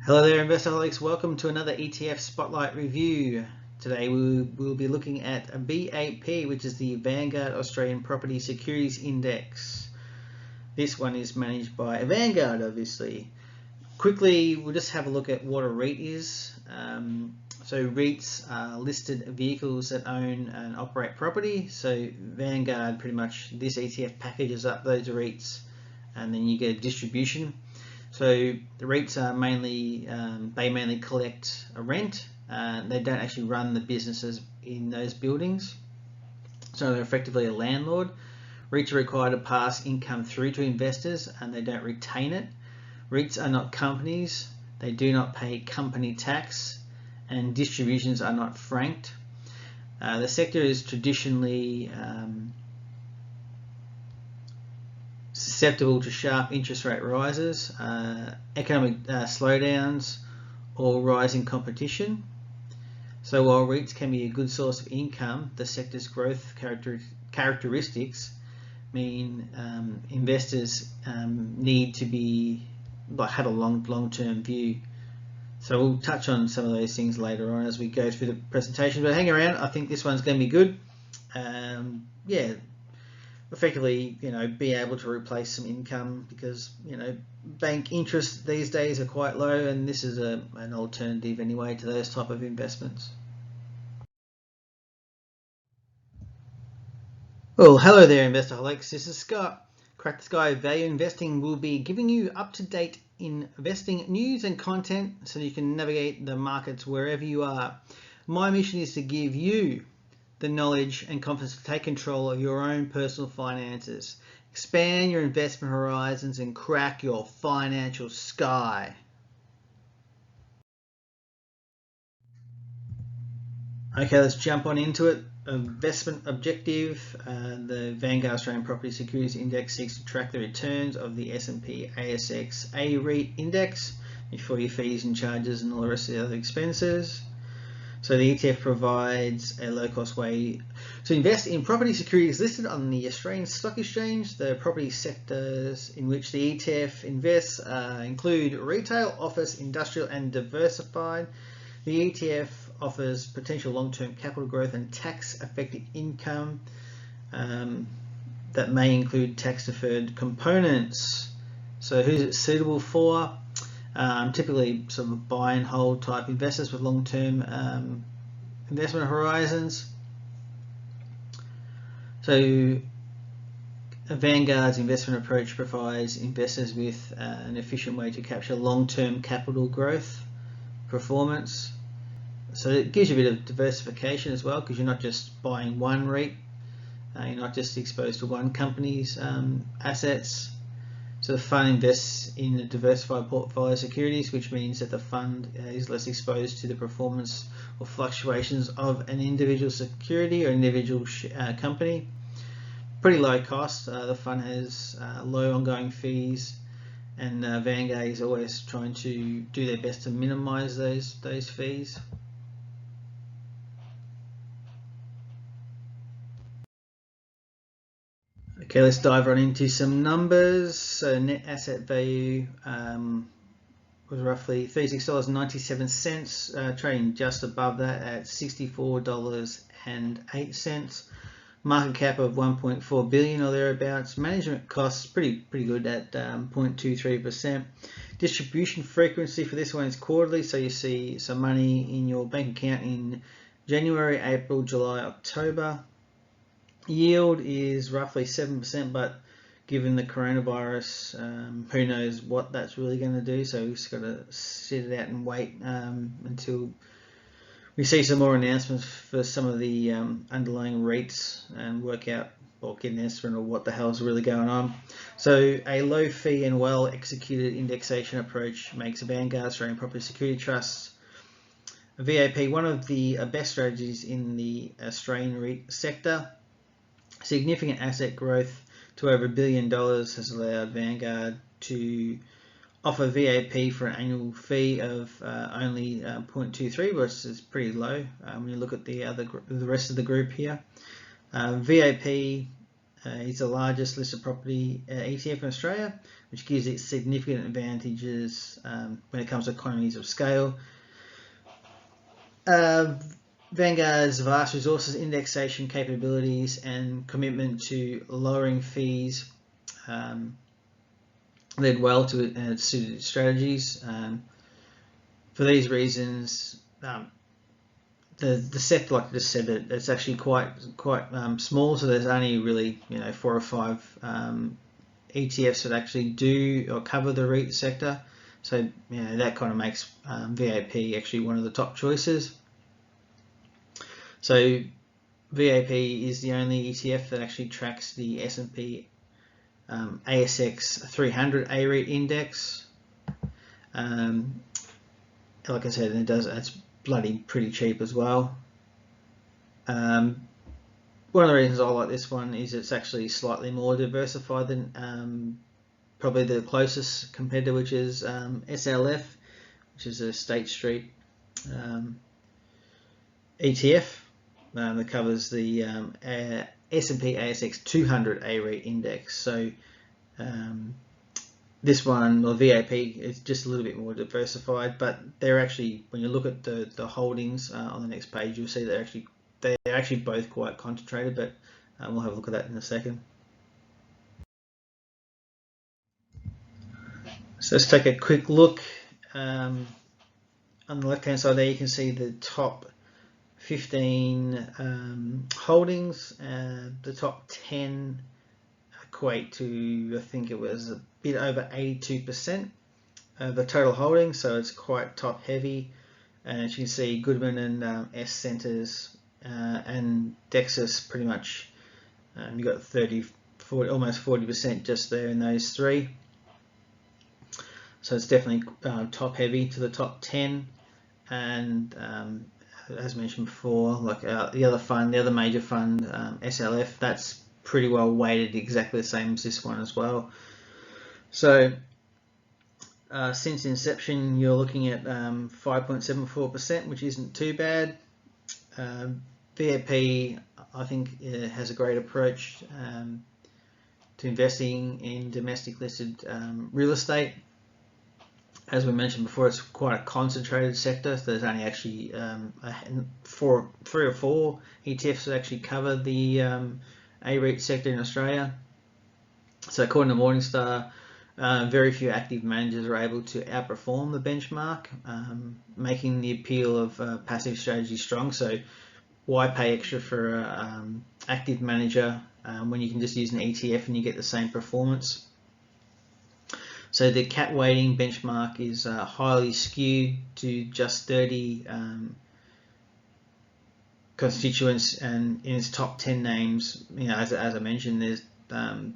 Hello there, Investorholics. Welcome to another ETF Spotlight review. Today we will be looking at a VAP, which is the Vanguard Australian Property Securities Index. This one is managed by Vanguard, obviously. Quickly, we'll just have a look at what a REIT is. So REITs are listed vehicles that own and operate property. So Vanguard, pretty much, this ETF packages up those REITs, and then you get a distribution. So the REITs are mainly, they mainly collect a rent. They don't actually run the businesses in those buildings. So they're effectively a landlord. REITs are required to pass income through to investors, and they don't retain it. REITs are not companies. They do not pay company tax, and distributions are not franked. The sector is traditionally susceptible to sharp interest rate rises, economic slowdowns, or rising competition. So while REITs can be a good source of income, the sector's growth characteristics mean investors need to be have a long-term view. So we'll touch on some of those things later on as we go through the presentation, but hang around. I think this one's going to be good. Yeah, effectively, be able to replace some income because, bank interest these days are quite low, and this is an alternative anyway to those type of investments. Well, hello there, Investorholics. This is Scott. KrackTheSky Value Investing will be giving you up-to-date investing news and content so you can navigate the markets wherever you are. My mission is to give you the knowledge and confidence to take control of your own personal finances, expand your investment horizons, and crack your financial sky. Okay, let's jump on into it. Investment objective. The Vanguard Australian Property Securities Index seeks to track the returns of the S&P ASX A-REIT Index before your fees and charges and all the rest of the other expenses. So the ETF provides a low-cost way to invest in property securities listed on the Australian Stock Exchange. The property sectors in which the ETF invests include retail, office, industrial, and diversified. The ETF offers potential long-term capital growth and tax-affected income that may include tax-deferred components. So who's it suitable for? Typically sort of buy and hold type investors with long-term investment horizons. So Vanguard's investment approach provides investors with an efficient way to capture long-term capital growth performance. So it gives you a bit of diversification as well, because you're not just buying one REIT, you're not just exposed to one company's assets. So the fund invests in a diversified portfolio of securities, which means that the fund is less exposed to the performance or fluctuations of an individual security or individual company. Pretty low cost. The fund has low ongoing fees, and Vanguard is always trying to do their best to minimize those fees. Okay, let's dive right into some numbers. So net asset value was roughly $36.97, trading just above that at $64.08. Market cap of 1.4 billion or thereabouts. Management costs pretty good at 0.23%. Distribution frequency for this one is quarterly, so you see some money in your bank account in January, April, July, October. Yield is roughly 7%, but given the coronavirus, who knows what that's really going to do. So we've just got to sit it out and wait until we see some more announcements for some of the underlying REITs and work out or get an estimate of what the hell's really going on. So a low fee and well executed indexation approach makes Vanguard Australian Property Security Trusts VAP one of the best strategies in the Australian REIT sector. Significant asset growth to over $1 billion has allowed Vanguard to offer VAP for an annual fee of only 0.23, which is pretty low when you look at the rest of the group here. VAP It's the largest listed property ETF in Australia, which gives it significant advantages when it comes to economies of scale. Vanguard's vast resources, indexation capabilities, and commitment to lowering fees led well to its suited strategies. For these reasons, the sector, like I just said, that it's actually quite small. So there's only really 4 or 5 ETFs that actually do or cover the REIT sector. So that kind of makes VAP actually one of the top choices. So VAP is the only ETF that actually tracks the S&P ASX 300 A-REIT Index. Like I said, it's bloody pretty cheap as well. One of the reasons I like this one is it's actually slightly more diversified than probably the closest competitor, which is SLF, which is a State Street ETF that covers the S&P ASX 200 A-REIT Index. So this one, or VAP, is just a little bit more diversified, but they're actually, when you look at the holdings on the next page, you'll see they're actually both quite concentrated, but we'll have a look at that in a second. So let's take a quick look. On the left hand side there, you can see the top 15 holdings. The top 10 equate to, I think it was a bit over 82% of the total holdings, so it's quite top heavy. And as you can see, Goodman and S Centers and Dexus pretty much, you got 30, 40, almost 40% just there in those three. So it's definitely top heavy to the top 10. And as mentioned before, like the other major fund, SLF, that's pretty well weighted exactly the same as this one as well. So since inception, you're looking at 5.74%, which isn't too bad. VAP, I think, has a great approach to investing in domestic listed real estate. As we mentioned before, it's quite a concentrated sector. So there's only actually 3 or 4 ETFs that actually cover the A-REIT sector in Australia. So according to Morningstar, very few active managers are able to outperform the benchmark, making the appeal of passive strategy strong. So why pay extra for an active manager when you can just use an ETF and you get the same performance? So the cat weighting benchmark is highly skewed to just 30 constituents, and in its top 10 names, as I mentioned, there's over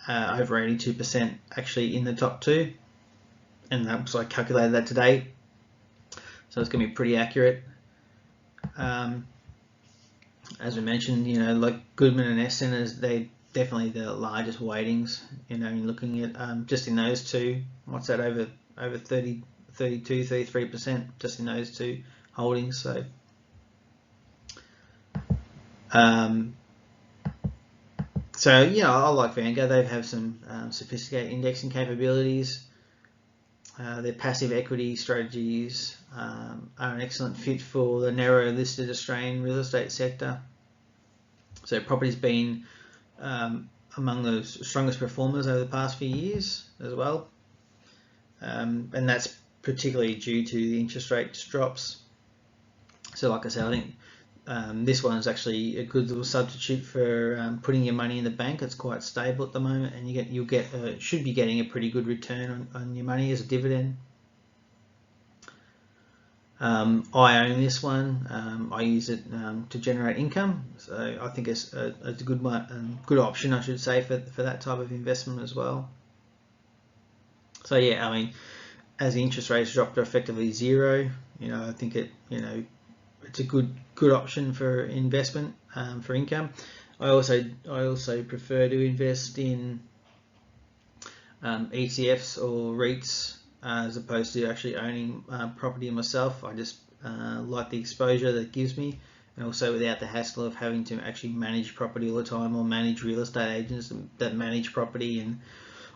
82% actually in the top 2, and that was, I calculated that today, so it's going to be pretty accurate. As we mentioned, like Goodman and S Centers, they definitely the largest weightings. You're looking at just in those two, what's that, over 32, 33% just in those two holdings. So I like Vanguard. They have some sophisticated indexing capabilities. Their passive equity strategies are an excellent fit for the narrow listed Australian real estate sector. So property's been among the strongest performers over the past few years as well, and that's particularly due to the interest rate drops. So like I said, I think this one is actually a good little substitute for putting your money in the bank. It's quite stable at the moment, and you'll should be getting a pretty good return on your money as a dividend. I own this one. I use it to generate income, so I think it's a good one, good option, I should say, for that type of investment as well. So yeah, I mean, as the interest rates drop to effectively zero, I think it's a good option for investment for income. I also prefer to invest in ETFs or REITs as opposed to actually owning property myself. I just like the exposure that gives me, and also without the hassle of having to actually manage property all the time, or manage real estate agents that manage property, and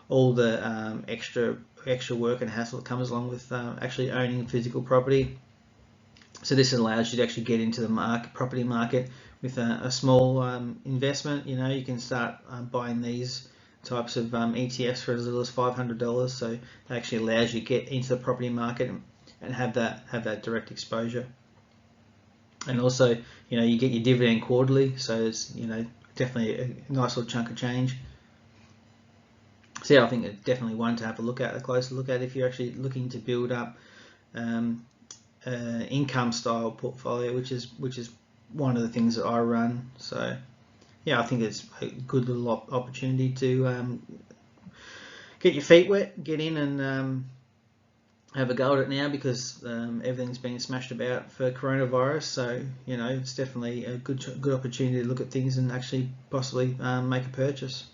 all the extra work and hassle that comes along with actually owning physical property. So this allows you to actually get into the property market with a small investment. You can start buying these types of ETFs for as little as $500. So it actually allows you to get into the property market and have that direct exposure. And also, you get your dividend quarterly, so it's definitely a nice little chunk of change. So yeah, I think it's definitely one to have a closer look at if you're actually looking to build up income style portfolio, which is one of the things that I run. So yeah, I think it's a good little opportunity to get your feet wet, get in and have a go at it now, because everything's been smashed about for coronavirus. So it's definitely a good opportunity to look at things and actually possibly make a purchase.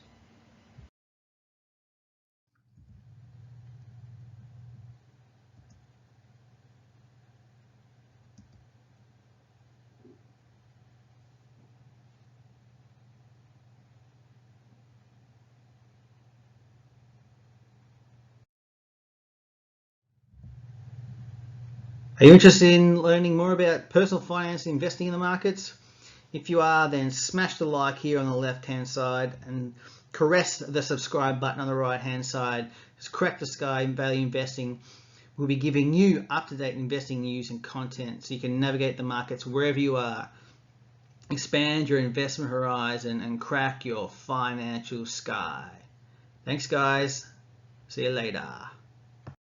Are you interested in learning more about personal finance and investing in the markets? If you are, then smash the like here on the left hand side and caress the subscribe button on the right hand side. It's Crack the Sky Value Investing. We'll be giving you up-to-date investing news and content so you can navigate the markets wherever you are. Expand your investment horizon and crack your financial sky. Thanks guys. See you later.